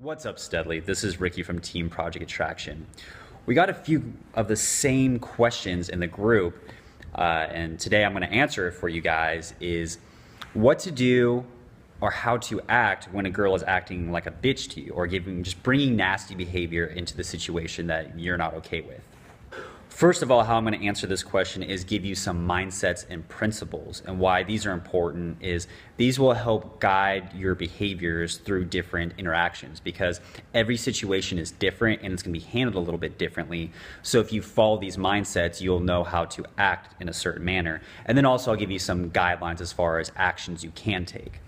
What's up, Steadley? This is Ricky from Team Project Attraction. We got a few of the same questions in the group, and today I'm going to answer it for you guys is what to do or how to act when a girl is acting like a bitch to you or just bringing nasty behavior into the situation that you're not okay with. First of all, how I'm going to answer this question is give you some mindsets and principles, and why these are important is these will help guide your behaviors through different interactions, because every situation is different and it's going to be handled a little bit differently. So if you follow these mindsets, you'll know how to act in a certain manner. And then also I'll give you some guidelines as far as actions you can take.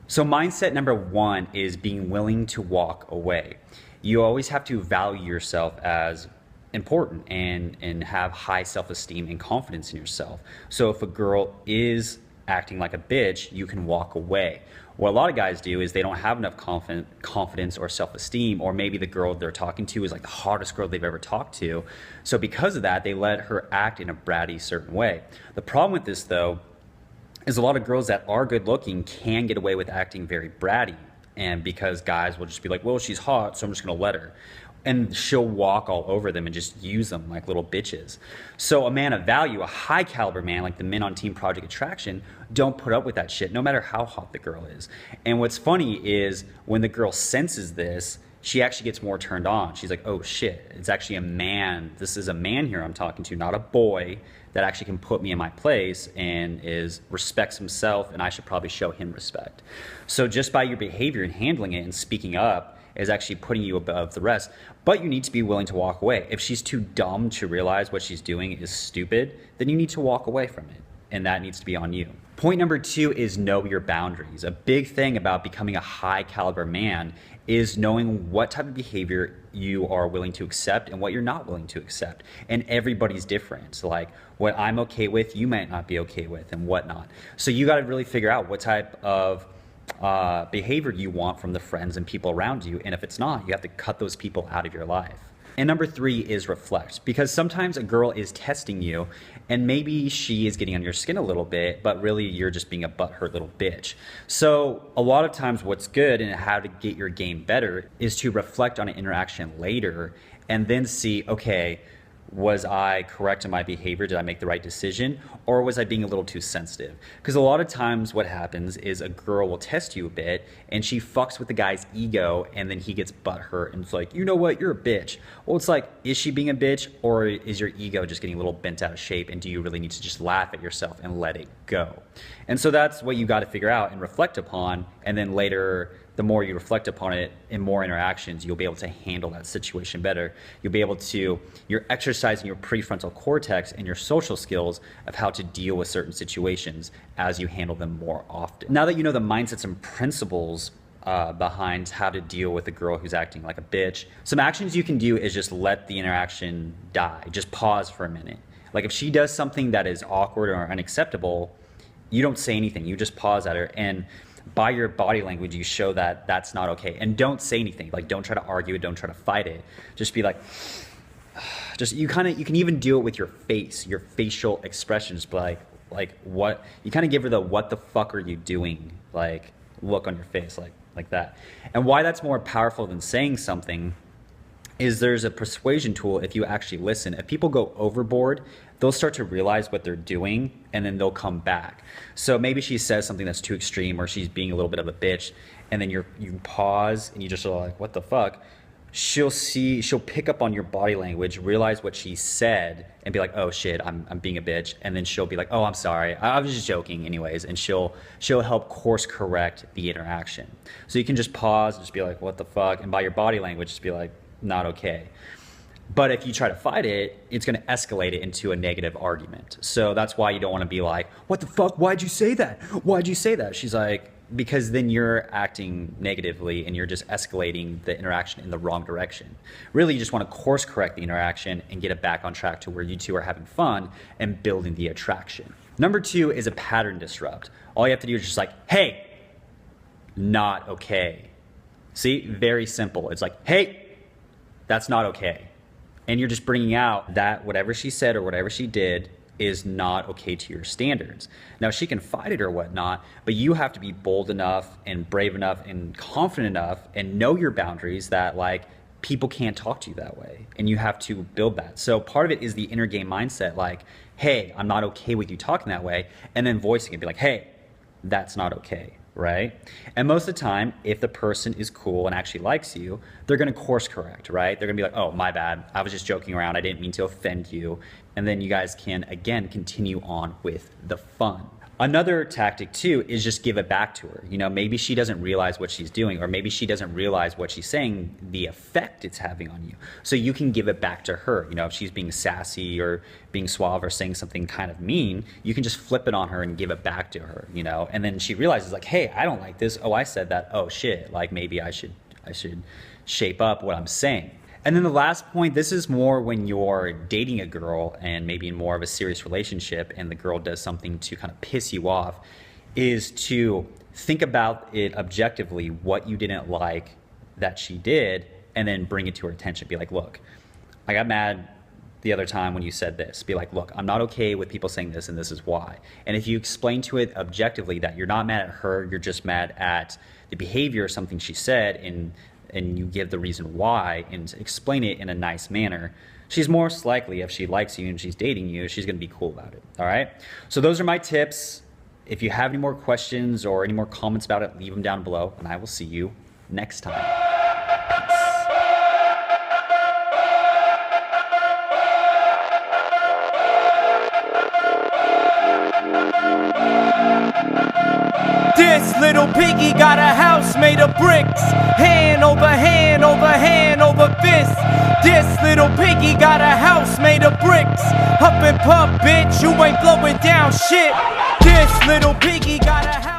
So mindset number one is being willing to walk away. You always have to value yourself as important and have high self-esteem and confidence in yourself. So if a girl is acting like a bitch, you can walk away. What a lot of guys do is they don't have enough confidence or self-esteem, or maybe the girl they're talking to is like the hottest girl they've ever talked to. So because of that, they let her act in a bratty certain way. The problem with this though is a lot of girls that are good looking can get away with acting very bratty, and because guys will just be like, well, she's hot, so I'm just gonna let her. And she'll walk all over them and just use them like little bitches. So a man of value, a high caliber man like the men on Team Project Attraction, don't put up with that shit no matter how hot the girl is. And what's funny is when the girl senses this, she actually gets more turned on. She's like, oh shit, it's actually a man. This is a man here I'm talking to, not a boy that actually can put me in my place and respects himself, and I should probably show him respect. So just by your behavior and handling it and speaking up is actually putting you above the rest, but you need to be willing to walk away. If she's too dumb to realize what she's doing is stupid, then you need to walk away from it, and that needs to be on you. Point number two is know your boundaries. A big thing about becoming a high caliber man is knowing what type of behavior you are willing to accept and what you're not willing to accept. And everybody's different. So like what I'm okay with, you might not be okay with, and whatnot. So you gotta really figure out what type of behavior you want from the friends and people around you, and if it's not, you have to cut those people out of your life. And number three is reflect, because sometimes a girl is testing you and maybe she is getting on your skin a little bit, but really you're just being a butthurt little bitch. So a lot of times what's good and how to get your game better is to reflect on an interaction later and then see, okay, was I correct in my behavior? Did I make the right decision? Or was I being a little too sensitive? Because a lot of times what happens is a girl will test you a bit and she fucks with the guy's ego, and then he gets butthurt and it's like, you know what, you're a bitch. Well, it's like, is she being a bitch, or is your ego just getting a little bent out of shape, and do you really need to just laugh at yourself and let it go? And so that's what you got to figure out and reflect upon, and then later, the more you reflect upon it in more interactions, you'll be able to handle that situation better. You'll be able to, you're exercising your prefrontal cortex and your social skills of how to deal with certain situations as you handle them more often. Now that you know the mindsets and principles behind how to deal with a girl who's acting like a bitch, some actions you can do is just let the interaction die. Just pause for a minute. Like if she does something that is awkward or unacceptable, you don't say anything. You just pause at her, and by your body language, you show that that's not okay. And don't say anything. Like, don't try to argue it. Don't try to fight it. Just be like, you can even do it with your face, your facial expressions. Like what, you kind of give her the, what the fuck are you doing? Like, look on your face, like that. And why that's more powerful than saying something is there's a persuasion tool if you actually listen. If people go overboard, they'll start to realize what they're doing, and then they'll come back. So maybe she says something that's too extreme, or she's being a little bit of a bitch, and then you pause and you just are like, what the fuck? She'll pick up on your body language, realize what she said, and be like, oh shit, I'm being a bitch. And then she'll be like, oh, I'm sorry, I was just joking anyways. And she'll help course correct the interaction. So you can just pause and just be like, what the fuck? And by your body language, just be like, not okay. But if you try to fight it, it's going to escalate it into a negative argument. So that's why you don't want to be like, what the fuck? Why'd you say that? Why'd you say that? She's like, because then you're acting negatively and you're just escalating the interaction in the wrong direction. Really, you just want to course correct the interaction and get it back on track to where you two are having fun and building the attraction. Number two is a pattern disrupt. All you have to do is just like, hey, not okay. See, very simple. It's like, hey, that's not okay. And you're just bringing out that whatever she said or whatever she did is not okay to your standards. Now, she can fight it or whatnot, but you have to be bold enough and brave enough and confident enough and know your boundaries that like people can't talk to you that way, and you have to build that. So part of it is the inner game mindset, like, hey, I'm not okay with you talking that way, and then voicing it, be like, hey, that's not okay, right? And most of the time, if the person is cool and actually likes you, they're gonna course correct, right? They're gonna be like, oh, my bad, I was just joking around, I didn't mean to offend you. And then you guys can, again, continue on with the fun. Another tactic too is just give it back to her. You know, maybe she doesn't realize what she's doing, or maybe she doesn't realize what she's saying, the effect it's having on you. So you can give it back to her. You know, if she's being sassy or being suave or saying something kind of mean, you can just flip it on her and give it back to her, you know? And then she realizes like, hey, I don't like this. Oh, I said that. Oh shit. Like maybe I should shape up what I'm saying. And then the last point, this is more when you're dating a girl and maybe in more of a serious relationship and the girl does something to kind of piss you off, is to think about it objectively, what you didn't like that she did, and then bring it to her attention. Be like, look, I got mad the other time when you said this. Be like, look, I'm not okay with people saying this and this is why. And if you explain to it objectively that you're not mad at her, you're just mad at the behavior or something she said, and you give the reason why and explain it in a nice manner, she's most likely, if she likes you and she's dating you, she's gonna be cool about it, all right? So those are my tips. If you have any more questions or any more comments about it, leave them down below, and I will see you next time. This little piggy got a house made of bricks, hand over hand over hand over fist. This little piggy got a house made of bricks. Huff and puff, bitch, you ain't blowing down shit. This little piggy got a house.